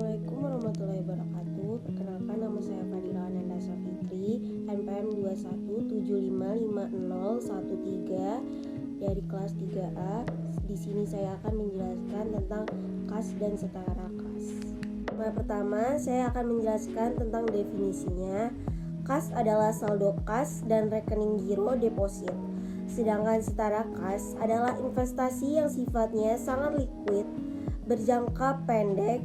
Assalamualaikum warahmatullahi wabarakatuh. Perkenalkan, nama saya Fadila Ananda Safitri, NPM 21755013 dari kelas 3A. Di sini saya akan menjelaskan tentang kas dan setara kas. Pertama, saya akan menjelaskan tentang definisinya. Kas adalah saldo kas dan rekening giro deposit. Sedangkan setara kas adalah investasi yang sifatnya sangat liquid, berjangka pendek,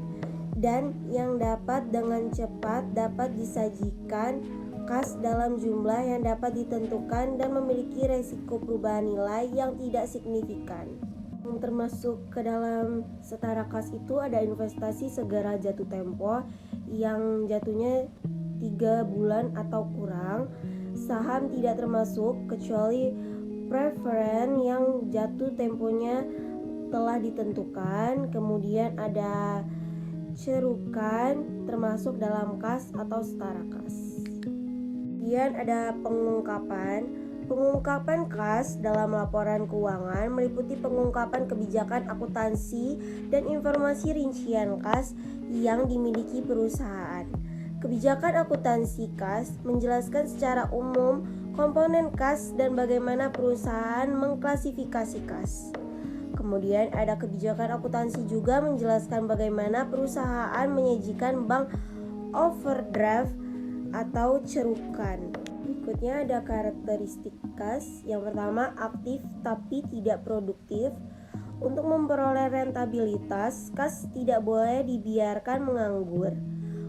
dan yang dapat dengan cepat dapat disajikan kas dalam jumlah yang dapat ditentukan dan memiliki resiko perubahan nilai yang tidak signifikan. Termasuk ke dalam setara kas itu ada investasi segera jatuh tempo yang jatuhnya 3 bulan atau kurang. Saham tidak termasuk kecuali preferen yang jatuh temponya telah ditentukan. Kemudian ada cerukan termasuk dalam kas atau setara kas. Kemudian ada pengungkapan. Pengungkapan kas dalam laporan keuangan meliputi pengungkapan kebijakan akuntansi dan informasi rincian kas yang dimiliki perusahaan. Kebijakan akuntansi kas menjelaskan secara umum komponen kas dan bagaimana perusahaan mengklasifikasi kas. Kemudian ada kebijakan akuntansi juga menjelaskan bagaimana perusahaan menyajikan bank overdraft atau cerukan. Berikutnya ada karakteristik kas. Yang pertama, aktif tapi tidak produktif. Untuk memperoleh rentabilitas, kas tidak boleh dibiarkan menganggur.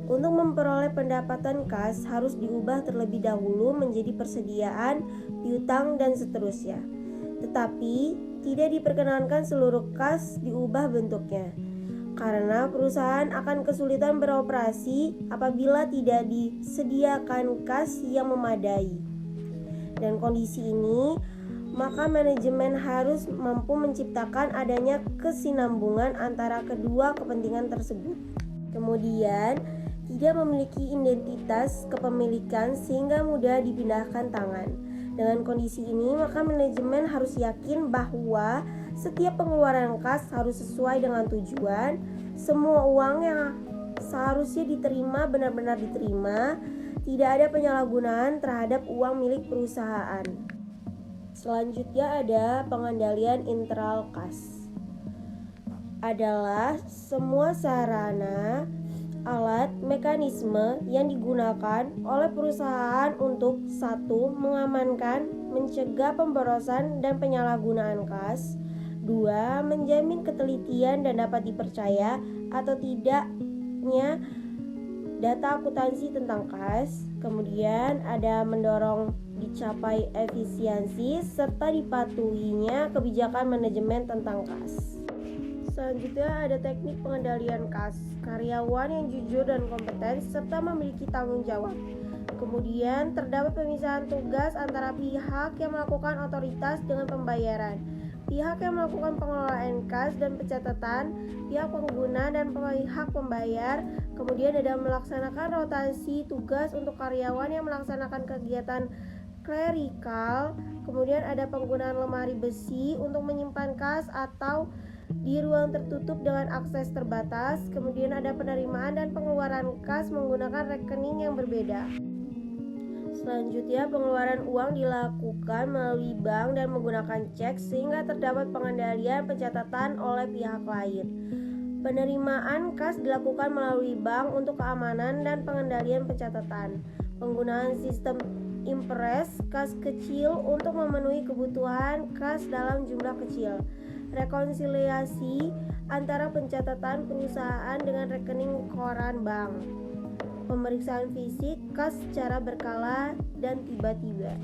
Untuk memperoleh pendapatan kas harus diubah terlebih dahulu menjadi persediaan, piutang, dan seterusnya. Tetapi tidak diperkenankan seluruh kas diubah bentuknya, karena perusahaan akan kesulitan beroperasi apabila tidak disediakan kas yang memadai. Dan kondisi ini, maka manajemen harus mampu menciptakan adanya kesinambungan antara kedua kepentingan tersebut. Kemudian, tidak memiliki identitas kepemilikan sehingga mudah dipindahkan tangan. Dengan kondisi ini, maka manajemen harus yakin bahwa setiap pengeluaran kas harus sesuai dengan tujuan. Semua uang yang seharusnya diterima benar-benar diterima. Tidak ada penyalahgunaan terhadap uang milik perusahaan. Selanjutnya ada pengendalian internal kas. Adalah semua sarana, alat, mekanisme yang digunakan oleh perusahaan untuk 1. Mengamankan, mencegah pemborosan dan penyalahgunaan kas. 2. Menjamin ketelitian dan dapat dipercaya atau tidaknya data akuntansi tentang kas. Kemudian ada mendorong dicapai efisiensi serta dipatuhinya kebijakan manajemen tentang kas. Selanjutnya ada teknik pengendalian kas. Karyawan yang jujur dan kompeten serta memiliki tanggung jawab. Kemudian terdapat pemisahan tugas antara pihak yang melakukan otoritas dengan pembayaran, pihak yang melakukan pengelolaan kas dan pencatatan, pihak pengguna dan pihak pembayar. Kemudian ada melaksanakan rotasi tugas untuk karyawan yang melaksanakan kegiatan klerikal. Kemudian ada penggunaan lemari besi untuk menyimpan kas atau di ruang tertutup dengan akses terbatas. Kemudian ada penerimaan dan pengeluaran kas menggunakan rekening yang berbeda. Selanjutnya, pengeluaran uang dilakukan melalui bank dan menggunakan cek sehingga terdapat pengendalian pencatatan oleh pihak lain. Penerimaan kas dilakukan melalui bank untuk keamanan dan pengendalian pencatatan. Penggunaan sistem impres kas kecil untuk memenuhi kebutuhan kas dalam jumlah kecil. Rekonsiliasi antara pencatatan perusahaan dengan rekening koran bank. Pemeriksaan fisik kas secara berkala dan tiba-tiba.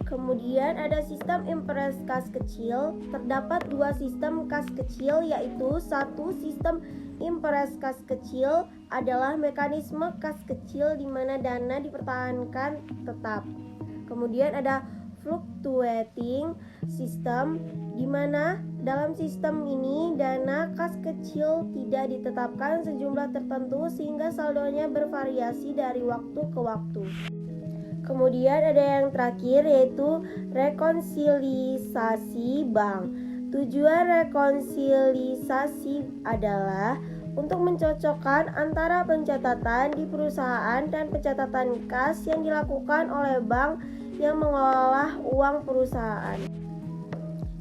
Kemudian ada sistem impres kas kecil. Terdapat 2 sistem kas kecil, yaitu 1. Sistem impres kas kecil adalah mekanisme kas kecil di mana dana dipertahankan tetap. Kemudian ada fluctuating system, di mana dalam sistem ini dana kas kecil tidak ditetapkan sejumlah tertentu sehingga saldonya bervariasi dari waktu ke waktu. Kemudian ada yang terakhir, yaitu rekonsiliasi bank. Tujuan rekonsiliasi adalah untuk mencocokkan antara pencatatan di perusahaan dan pencatatan kas yang dilakukan oleh bank yang mengelola uang perusahaan.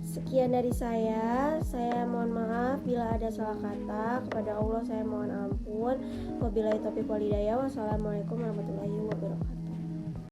Sekian dari saya mohon maaf bila ada salah kata. Kepada Allah saya mohon ampun. Wabillahi taufiq wal hidayah. Wassalamualaikum warahmatullahi wabarakatuh.